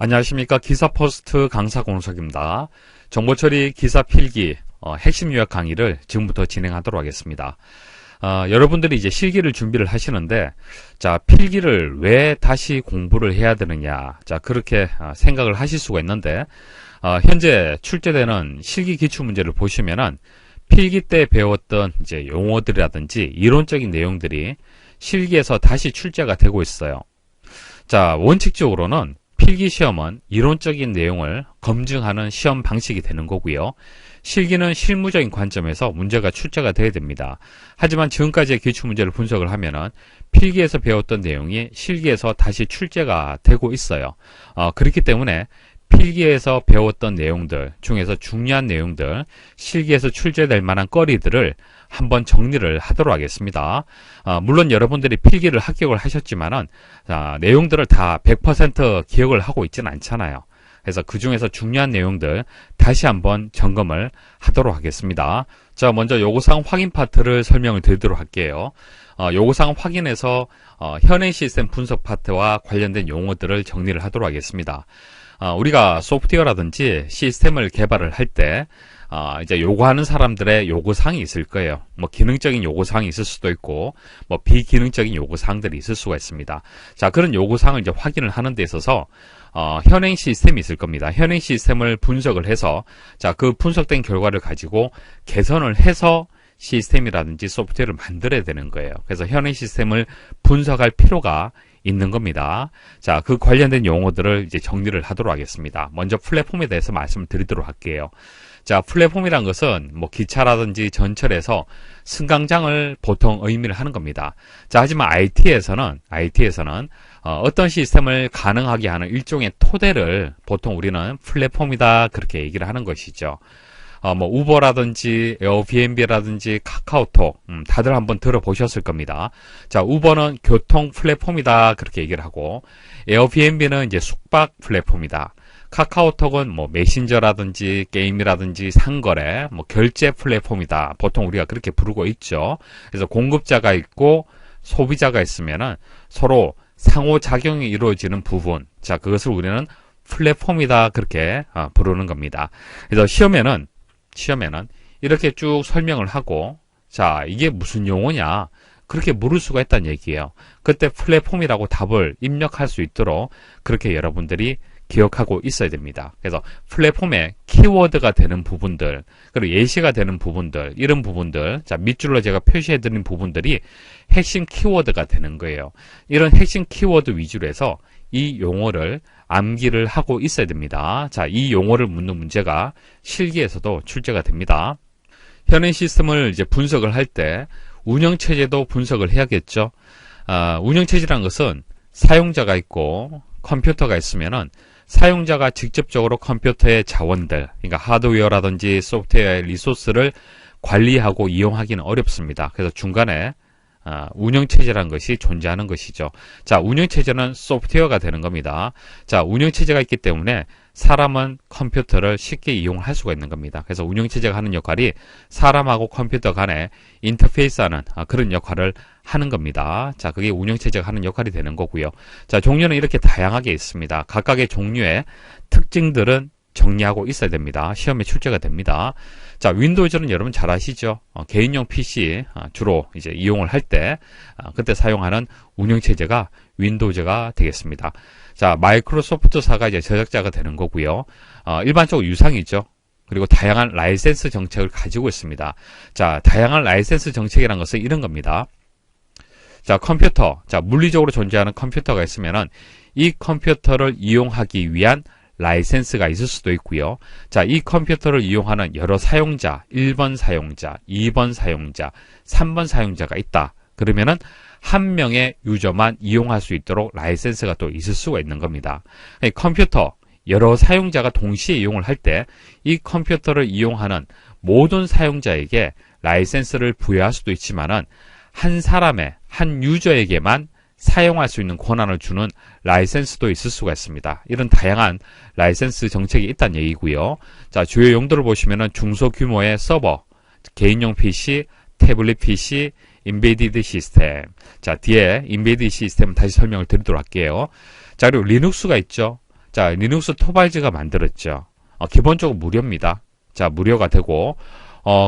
안녕하십니까. 기사포스트 강사 공석입니다. 정보처리 기사 필기 핵심 요약 강의를 지금부터 진행하도록 하겠습니다. 여러분들이 이제 실기를 준비를 하시는데, 자, 필기를 왜 다시 공부를 해야 되느냐, 자, 그렇게 생각을 하실 수가 있는데, 현재 출제되는 실기 기출문제를 보시면은 필기 때 배웠던 이제 용어들이라든지 이론적인 내용들이 실기에서 다시 출제가 되고 있어요. 자, 원칙적으로는 필기 시험은 이론적인 내용을 검증하는 시험 방식이 되는 거고요. 실기는 실무적인 관점에서 문제가 출제가 돼야 됩니다. 하지만 지금까지의 기출문제를 분석을 하면은 필기에서 배웠던 내용이 실기에서 다시 출제가 되고 있어요. 그렇기 때문에 필기에서 배웠던 내용들 중에서 중요한 내용들, 실기에서 출제될 만한 거리들을 한번 정리를 하도록 하겠습니다. 물론 여러분들이 필기를 합격을 하셨지만은 내용들을 다 100% 기억을 하고 있지는 않잖아요. 그래서 그 중에서 중요한 내용들 다시 한번 점검을 하도록 하겠습니다. 자, 먼저 요구사항 확인 파트를 설명을 드리도록 할게요. 요구사항 확인에서 현행 시스템 분석 파트와 관련된 용어들을 정리를 하도록 하겠습니다. 우리가 소프트웨어라든지 시스템을 개발을 할 때 이제 요구하는 사람들의 요구사항이 있을 거예요. 뭐 기능적인 요구사항이 있을 수도 있고 뭐 비기능적인 요구사항들이 있을 수가 있습니다. 자, 그런 요구사항을 이제 확인을 하는 데 있어서 현행 시스템이 있을 겁니다. 현행 시스템을 분석을 해서 자, 그 분석된 결과를 가지고 개선을 해서 시스템이라든지 소프트웨어를 만들어야 되는 거예요. 그래서 현행 시스템을 분석할 필요가 있는 겁니다. 자, 그 관련된 용어들을 이제 정리를 하도록 하겠습니다. 먼저 플랫폼에 대해서 말씀을 드리도록 할게요. 자, 플랫폼이란 것은 뭐 기차라든지 전철에서 승강장을 보통 의미를 하는 겁니다. 자, 하지만 IT에서는 어떤 시스템을 가능하게 하는 일종의 토대를 보통 우리는 플랫폼이다 그렇게 얘기를 하는 것이죠. 뭐 우버라든지 에어비앤비라든지 카카오톡 다들 한번 들어보셨을 겁니다. 자, 우버는 교통 플랫폼이다 그렇게 얘기를 하고, 에어비앤비는 이제 숙박 플랫폼이다. 카카오톡은 뭐 메신저라든지 게임이라든지 상거래, 뭐 결제 플랫폼이다. 보통 우리가 그렇게 부르고 있죠. 그래서 공급자가 있고 소비자가 있으면은 서로 상호작용이 이루어지는 부분, 자, 그것을 우리는 플랫폼이다 그렇게 부르는 겁니다. 그래서 시험에는 이렇게 쭉 설명을 하고, 자, 이게 무슨 용어냐 그렇게 물을 수가 있다는 얘기예요. 그때 플랫폼이라고 답을 입력할 수 있도록 그렇게 여러분들이 기억하고 있어야 됩니다. 그래서 플랫폼에 키워드가 되는 부분들, 그리고 예시가 되는 부분들, 이런 부분들, 자, 밑줄로 제가 표시해드린 부분들이 핵심 키워드가 되는 거예요. 이런 핵심 키워드 위주로 해서 이 용어를 암기를 하고 있어야 됩니다. 자, 이 용어를 묻는 문제가 실기에서도 출제가 됩니다. 현행 시스템을 이제 분석을 할 때 운영체제도 분석을 해야겠죠. 운영체제라는 것은 사용자가 있고 컴퓨터가 있으면은 사용자가 직접적으로 컴퓨터의 자원들, 그러니까 하드웨어라든지 소프트웨어의 리소스를 관리하고 이용하기는 어렵습니다. 그래서 중간에 운영체제라는 것이 존재하는 것이죠. 자, 운영체제는 소프트웨어가 되는 겁니다. 자, 운영체제가 있기 때문에 사람은 컴퓨터를 쉽게 이용할 수가 있는 겁니다. 그래서 운영체제가 하는 역할이 사람하고 컴퓨터 간에 인터페이스하는 그런 역할을 하는 겁니다. 자, 그게 운영체제가 하는 역할이 되는 거고요. 자, 종류는 이렇게 다양하게 있습니다. 각각의 종류의 특징들은 정리하고 있어야 됩니다. 시험에 출제가 됩니다. 자, 윈도우즈는 여러분 잘 아시죠? 개인용 PC 주로 이제 이용을 할 때 그때 사용하는 운영체제가 윈도우즈가 되겠습니다. 자, 마이크로소프트사가 이제 제작자가 되는 거고요. 일반적으로 유상이죠. 그리고 다양한 라이센스 정책을 가지고 있습니다. 자, 다양한 라이센스 정책이라는 것은 이런 겁니다. 자, 컴퓨터, 자, 물리적으로 존재하는 컴퓨터가 있으면은 이 컴퓨터를 이용하기 위한 라이센스가 있을 수도 있고요. 자, 이 컴퓨터를 이용하는 여러 사용자, 1번 사용자, 2번 사용자, 3번 사용자가 있다. 그러면은 한 명의 유저만 이용할 수 있도록 라이센스가 또 있을 수가 있는 겁니다. 컴퓨터, 여러 사용자가 동시에 이용을 할 때 이 컴퓨터를 이용하는 모든 사용자에게 라이센스를 부여할 수도 있지만은 한 사람의, 한 유저에게만 사용할 수 있는 권한을 주는 라이센스도 있을 수가 있습니다. 이런 다양한 라이센스 정책이 있다는 얘기고요. 자, 주요 용도를 보시면은 중소규모의 서버, 개인용 PC, 태블릿 PC, 인베디드 시스템. 자, 뒤에 인베디드 시스템 다시 설명을 드리도록 할게요. 자, 그리고 리눅스가 있죠. 자, 리눅스 토발즈가 만들었죠. 기본적으로 무료입니다. 자, 무료가 되고,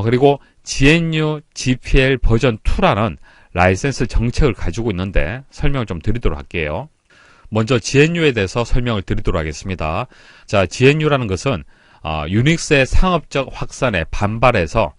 그리고 GNU GPL 버전 2라는 라이센스 정책을 가지고 있는데 설명을 좀 드리도록 할게요. 먼저 GNU에 대해서 설명을 드리도록 하겠습니다. 자, GNU라는 것은 유닉스의 상업적 확산에 반발해서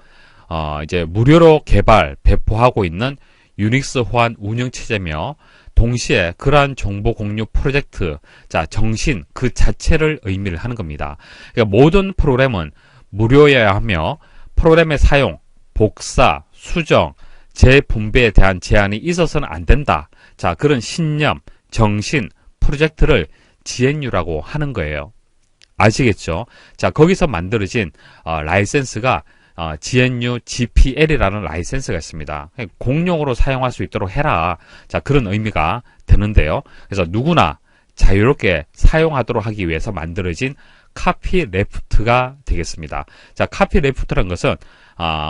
이제 무료로 개발, 배포하고 있는 유닉스 호환 운영체제며 동시에 그러한 정보 공유 프로젝트, 자, 정신 그 자체를 의미를 하는 겁니다. 그러니까 모든 프로그램은 무료여야 하며 프로그램의 사용, 복사, 수정, 재분배에 대한 제한이 있어서는 안 된다. 자, 그런 신념, 정신, 프로젝트를 GNU라고 하는 거예요. 아시겠죠? 자, 거기서 만들어진 라이센스가 GNU GPL이라는 라이센스가 있습니다. 공용으로 사용할 수 있도록 해라. 자, 그런 의미가 되는데요. 그래서 누구나 자유롭게 사용하도록 하기 위해서 만들어진 카피레프트가 되겠습니다. 자, 카피레프트라는 것은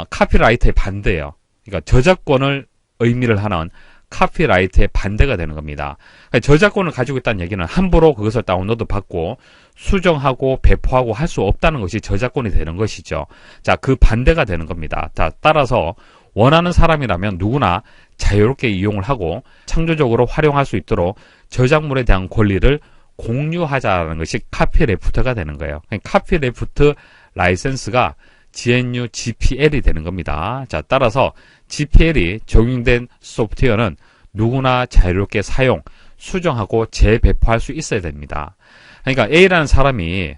카피라이트의 반대예요. 그러니까 저작권을 의미를 하는 카피라이트의 반대가 되는 겁니다. 그러니까 저작권을 가지고 있다는 얘기는 함부로 그것을 다운로드 받고 수정하고 배포하고 할 수 없다는 것이 저작권이 되는 것이죠. 자, 그 반대가 되는 겁니다. 자, 따라서 원하는 사람이라면 누구나 자유롭게 이용을 하고 창조적으로 활용할 수 있도록 저작물에 대한 권리를 공유하자는 것이 카피레프트가 되는 거예요. 그러니까 카피레프트 라이센스가 GNU GPL이 되는 겁니다. 자, 따라서 GPL이 적용된 소프트웨어는 누구나 자유롭게 사용, 수정하고 재배포할 수 있어야 됩니다. 그러니까 A라는 사람이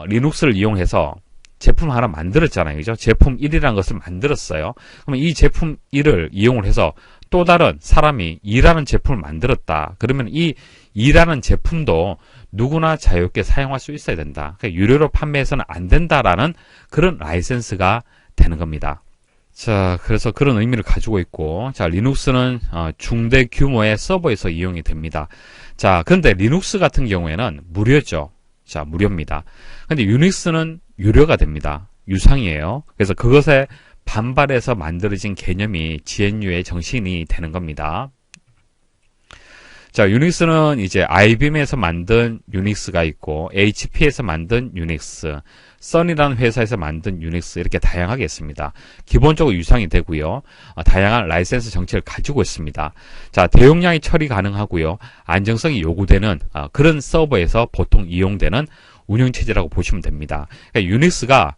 리눅스를 이용해서 제품 하나 만들었잖아요. 그죠? 제품 1이라는 것을 만들었어요. 그러면 이 제품 1을 이용을 해서 또 다른 사람이 2라는 제품을 만들었다. 그러면 이 2라는 제품도 누구나 자유롭게 사용할 수 있어야 된다. 그러니까 유료로 판매해서는 안 된다라는 그런 라이센스가 되는 겁니다. 자, 그래서 그런 의미를 가지고 있고, 자, 리눅스는 중대 규모의 서버에서 이용이 됩니다. 자, 그런데 리눅스 같은 경우에는 무료죠. 자, 무료입니다. 근데 유닉스는 유료가 됩니다. 유상이에요. 그래서 그것에 반발해서 만들어진 개념이 GNU의 정신이 되는 겁니다. 자, 유닉스는 이제 IBM에서 만든 유닉스가 있고 HP에서 만든 유닉스, 선이라는 회사에서 만든 유닉스 이렇게 다양하게 있습니다. 기본적으로 유상이 되고요. 다양한 라이센스 정책을 가지고 있습니다. 자, 대용량이 처리 가능하고요. 안정성이 요구되는 그런 서버에서 보통 이용되는 운영체제라고 보시면 됩니다. 그러니까 유닉스가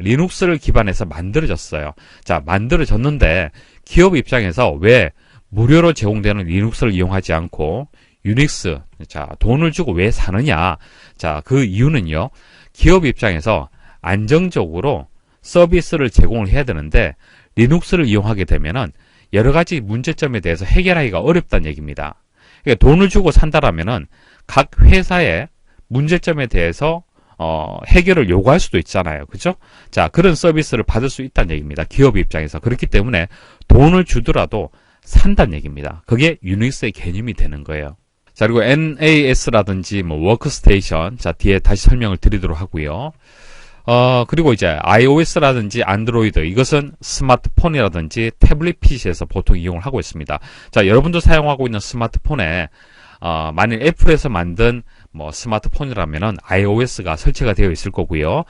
리눅스를 기반해서 만들어졌어요. 자, 만들어졌는데 기업 입장에서 왜 무료로 제공되는 리눅스를 이용하지 않고 유닉스, 자, 돈을 주고 왜 사느냐? 자, 그 이유는요. 기업 입장에서 안정적으로 서비스를 제공을 해야 되는데 리눅스를 이용하게 되면은 여러 가지 문제점에 대해서 해결하기가 어렵다는 얘기입니다. 그러니까 돈을 주고 산다라면은 각 회사의 문제점에 대해서 해결을 요구할 수도 있잖아요. 그죠? 자, 그런 서비스를 받을 수 있다는 얘기입니다. 기업 입장에서. 그렇기 때문에 돈을 주더라도 산다는 얘기입니다. 그게 유닉스의 개념이 되는 거예요. 자, 그리고 NAS라든지 워크스테이션, 자, 뒤에 다시 설명을 드리도록 하고요. 그리고 이제 iOS라든지 안드로이드, 이것은 스마트폰이라든지 태블릿 PC에서 보통 이용을 하고 있습니다. 자, 여러분도 사용하고 있는 스마트폰에 만일 애플에서 만든 스마트폰이라면은 iOS가 설치가 되어 있을 거고요.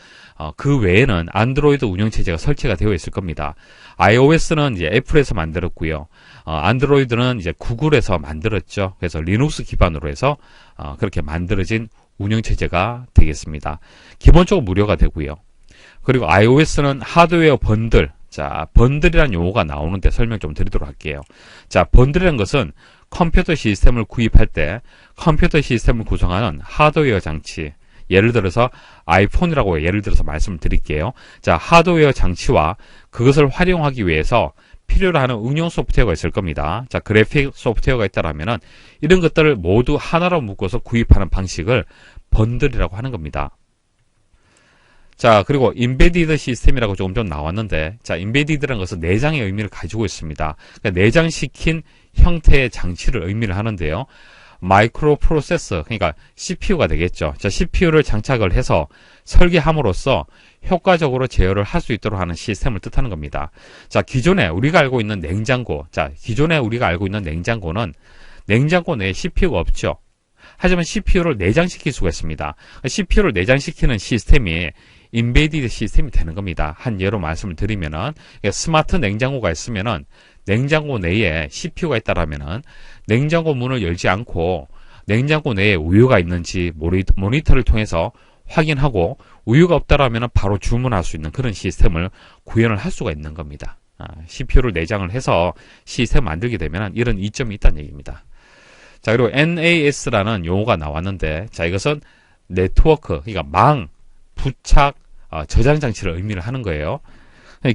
그 외에는 안드로이드 운영체제가 설치가 되어 있을 겁니다. iOS는 이제 애플에서 만들었고요. 안드로이드는 이제 구글에서 만들었죠. 그래서 리눅스 기반으로 해서 그렇게 만들어진 운영체제가 되겠습니다. 기본적으로 무료가 되고요. 그리고 iOS는 하드웨어 번들, 자, 번들이라는 용어가 나오는데 설명 좀 드리도록 할게요. 자, 번들이라는 것은 컴퓨터 시스템을 구입할 때 컴퓨터 시스템을 구성하는 하드웨어 장치, 예를 들어서 아이폰이라고 예를 들어서 말씀을 드릴게요. 자, 하드웨어 장치와 그것을 활용하기 위해서 필요로 하는 응용 소프트웨어가 있을 겁니다. 자, 그래픽 소프트웨어가 있다라면은 이런 것들을 모두 하나로 묶어서 구입하는 방식을 번들이라고 하는 겁니다. 자, 그리고 인베디드 시스템이라고 조금 전 나왔는데, 자, 인베디드라는 것은 내장의 의미를 가지고 있습니다. 그러니까 내장시킨 형태의 장치를 의미를 하는데요. 마이크로 프로세서, 그러니까 CPU가 되겠죠. 자, CPU를 장착을 해서 설계함으로써 효과적으로 제어를 할 수 있도록 하는 시스템을 뜻하는 겁니다. 자, 기존에 우리가 알고 있는 냉장고, 자, 기존에 우리가 알고 있는 냉장고는 냉장고 내에 CPU가 없죠. 하지만 CPU를 내장시킬 수가 있습니다. CPU를 내장시키는 시스템이 인베디드 시스템이 되는 겁니다. 한 예로 말씀을 드리면은 스마트 냉장고가 있으면은 냉장고 내에 CPU가 있다라면은 냉장고 문을 열지 않고 냉장고 내에 우유가 있는지 모니터를 통해서 확인하고 우유가 없다라면은 바로 주문할 수 있는 그런 시스템을 구현을 할 수가 있는 겁니다. CPU를 내장을 해서 시스템 만들게 되면 이런 이점이 있다는 얘기입니다. 자, 그리고 NAS라는 용어가 나왔는데, 자, 이것은 네트워크, 그러니까 망, 부착, 저장 장치를 의미를 하는 거예요.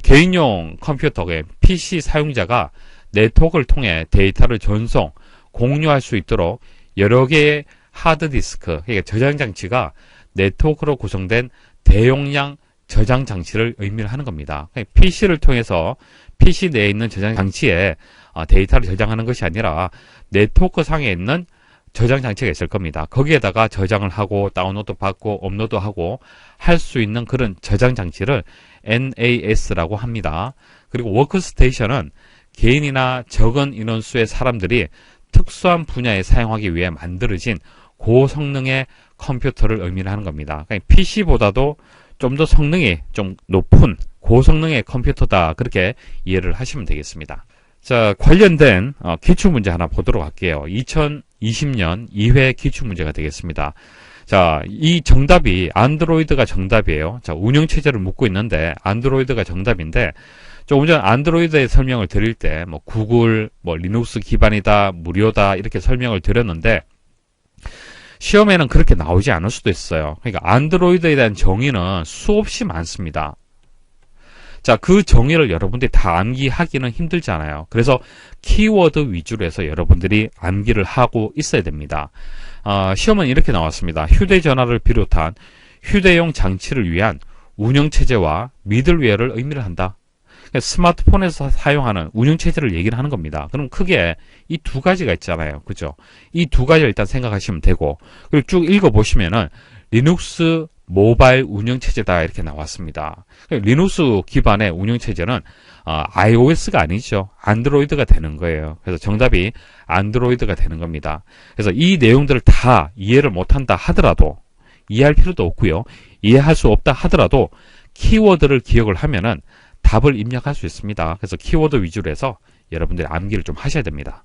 개인용 컴퓨터, PC 사용자가 네트워크를 통해 데이터를 전송, 공유할 수 있도록 여러 개의 하드디스크, 그러니까 저장 장치가 네트워크로 구성된 대용량 저장 장치를 의미를 하는 겁니다. PC를 통해서 PC 내에 있는 저장 장치에 데이터를 저장하는 것이 아니라 네트워크 상에 있는 저장 장치가 있을 겁니다. 거기에다가 저장을 하고 다운로드 받고 업로드하고 할 수 있는 그런 저장 장치를 NAS라고 합니다. 그리고 워크스테이션은 개인이나 적은 인원수의 사람들이 특수한 분야에 사용하기 위해 만들어진 고성능의 컴퓨터를 의미를 하는 겁니다. 그러니까 PC보다도 좀 더 성능이 좀 높은 고성능의 컴퓨터다, 그렇게 이해를 하시면 되겠습니다. 자, 관련된 기출문제 하나 보도록 할게요. 2020년 2회 기출문제가 되겠습니다. 자, 이 정답이 안드로이드가 정답이에요. 자, 운영체제를 묻고 있는데 안드로이드가 정답인데, 조금 전 안드로이드의 설명을 드릴 때 구글, 리눅스 기반이다, 무료다 이렇게 설명을 드렸는데 시험에는 그렇게 나오지 않을 수도 있어요. 그러니까 안드로이드에 대한 정의는 수없이 많습니다. 자, 그 정의를 여러분들이 다 암기하기는 힘들잖아요. 그래서 키워드 위주로 해서 여러분들이 암기를 하고 있어야 됩니다. 시험은 이렇게 나왔습니다. 휴대전화를 비롯한 휴대용 장치를 위한 운영체제와 미들웨어를 의미를 한다. 그러니까 스마트폰에서 사용하는 운영체제를 얘기를 하는 겁니다. 그럼 크게 이 두 가지가 있잖아요. 그죠? 이 두 가지를 일단 생각하시면 되고, 그리고 쭉 읽어보시면은 리눅스 모바일 운영체제다 이렇게 나왔습니다. 리눅스 기반의 운영체제는 iOS가 아니죠. 안드로이드가 되는 거예요. 그래서 정답이 안드로이드가 되는 겁니다. 그래서 이 내용들을 다 이해를 못한다 하더라도, 이해할 필요도 없고요. 이해할 수 없다 하더라도 키워드를 기억을 하면은 답을 입력할 수 있습니다. 그래서 키워드 위주로 해서 여러분들이 암기를 좀 하셔야 됩니다.